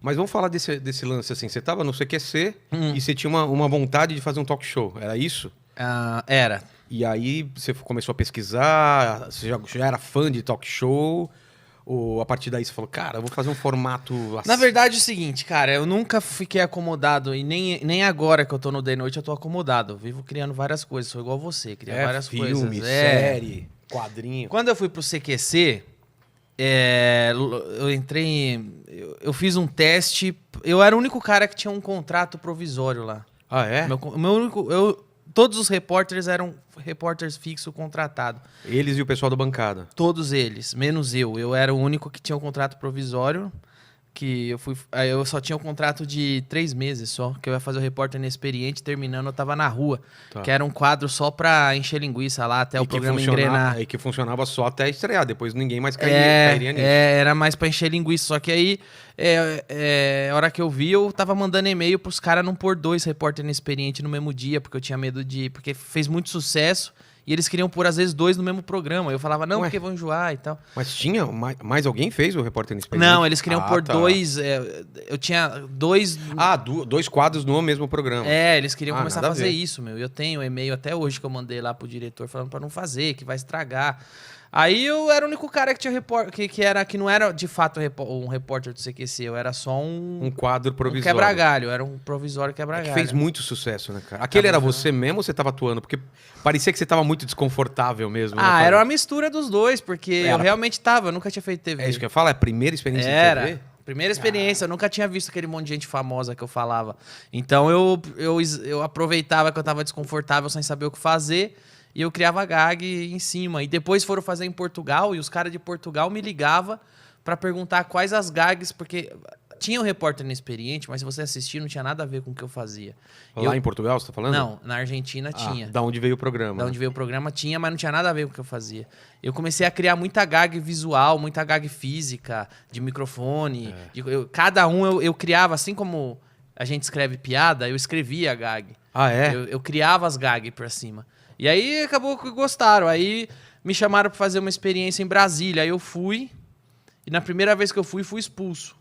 Mas vamos falar desse lance assim. Você tava no CQC e você tinha uma vontade de fazer um talk show. Era isso? Era. E aí você começou a pesquisar, você já era fã de talk show? Ou a partir daí você falou, cara, eu vou fazer um formato assim? Na verdade é o seguinte, cara, eu nunca fiquei acomodado e nem agora que eu tô no The Noite eu tô acomodado. Eu vivo criando várias coisas, sou igual você, cria várias filme, coisas. série, quadrinho. Quando eu fui pro CQC, eu entrei, eu fiz um teste, eu era o único cara que tinha um contrato provisório lá. Ah, é? Meu único, todos os repórteres eram repórteres fixo contratado. Eles e o pessoal da bancada. Todos eles, menos eu. Eu era o único que tinha um contrato provisório, aí eu só tinha um contrato de 3 meses só, que eu ia fazer o repórter inexperiente, terminando eu tava na rua, que era um quadro só pra encher linguiça lá, até o programa engrenar. E que funcionava só até estrear, depois ninguém mais cairia nisso. Era mais pra encher linguiça, só que aí, a hora que eu vi, eu tava mandando e-mail pros caras não pôr 2 repórter inexperiente no mesmo dia, porque eu tinha medo porque fez muito sucesso, e eles queriam pôr, às vezes, 2 no mesmo programa. Eu falava, não, porque vão enjoar e tal. Mas tinha mais alguém fez o repórter inexperiente? Não, eles queriam pôr 2... eu tinha 2... 2 quadros no mesmo programa. Eles queriam começar a fazer isso, meu. Eu tenho um e-mail até hoje que eu mandei lá pro diretor falando pra não fazer, que vai estragar. Aí eu era o único cara que tinha que não era de fato um repórter do CQC, eu era só um quadro provisório. Um quebra-galho, era um provisório quebra-galho. Que fez muito sucesso, né, cara? Aquele era você mesmo ou você tava atuando? Porque parecia que você tava muito desconfortável mesmo. Era uma mistura dos dois, porque eu realmente tava, eu nunca tinha feito TV. É isso que eu falo, é a primeira experiência de TV? Primeira experiência, eu nunca tinha visto aquele monte de gente famosa que eu falava. Então eu aproveitava que eu tava desconfortável sem saber o que fazer. E eu criava gag em cima. E depois foram fazer em Portugal, e os caras de Portugal me ligavam pra perguntar quais as gags, porque tinha um repórter inexperiente, mas se você assistir, não tinha nada a ver com o que eu fazia. Lá em Portugal, você tá falando? Não, na Argentina tinha. Da onde veio o programa. Da onde veio o programa tinha, mas não tinha nada a ver com o que eu fazia. Eu comecei a criar muita gag visual, muita gag física, de microfone. Cada um eu criava, assim como a gente escreve piada, eu escrevia a gag. Ah, é? Eu criava as gags pra cima. E aí acabou que gostaram. Aí me chamaram pra fazer uma experiência em Brasília. Aí eu fui. E na primeira vez que eu fui expulso.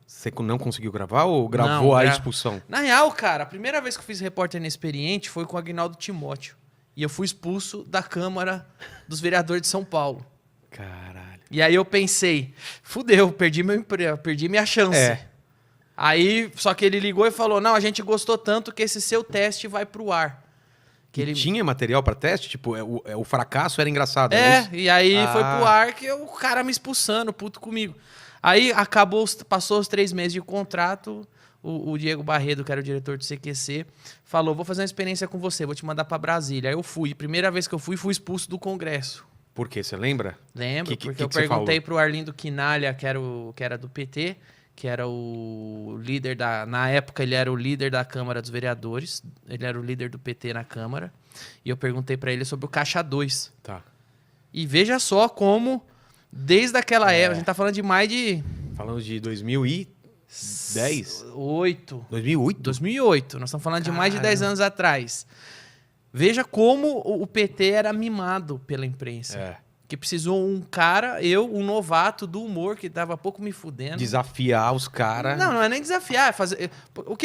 Você não conseguiu gravar ou gravou a expulsão? Na real, cara, a primeira vez que eu fiz repórter inexperiente foi com o Aguinaldo Timóteo. E eu fui expulso da Câmara dos Vereadores de São Paulo. Caralho. E aí eu pensei, fudeu, perdi meu emprego, perdi minha chance. Aí, só que ele ligou e falou, não, a gente gostou tanto que esse seu teste vai pro ar. Tinha material pra teste? Tipo, o fracasso era engraçado. E aí foi pro ar que o cara me expulsando, puto comigo. Aí passou os 3 meses de contrato, o Diego Barredo, que era o diretor do CQC, falou, vou fazer uma experiência com você, vou te mandar pra Brasília. Aí eu fui, primeira vez que eu fui expulso do Congresso. Por quê? Você lembra? Lembro, porque eu perguntei pro Arlindo Quinalha, que era do PT, que era o líder na época ele era o líder da Câmara dos Vereadores, ele era o líder do PT na Câmara, e eu perguntei pra ele sobre o Caixa 2. Tá. E veja só como, desde aquela época, a gente tá falando de mais de... Falando de 2010? 2008. 2008? 2008, nós estamos falando de mais de 10 anos atrás. Veja como o PT era mimado pela imprensa. Que precisou um cara, um novato do humor, que tava pouco me fudendo. Desafiar os caras. Não é nem desafiar.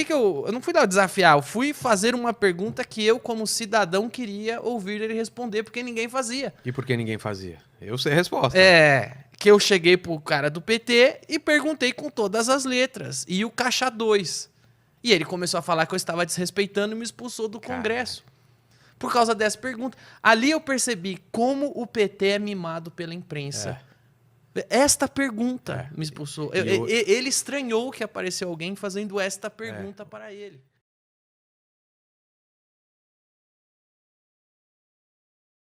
Eu não fui dar desafiar, eu fui fazer uma pergunta que eu, como cidadão, queria ouvir ele responder, porque ninguém fazia. E por que ninguém fazia? Eu sei a resposta. Que eu cheguei pro cara do PT e perguntei com todas as letras. E o Caixa 2. E ele começou a falar que eu estava desrespeitando e me expulsou do Congresso. Por causa dessa pergunta. Ali eu percebi como o PT é mimado pela imprensa. Esta pergunta me expulsou. Ele estranhou que apareceu alguém fazendo esta pergunta para ele.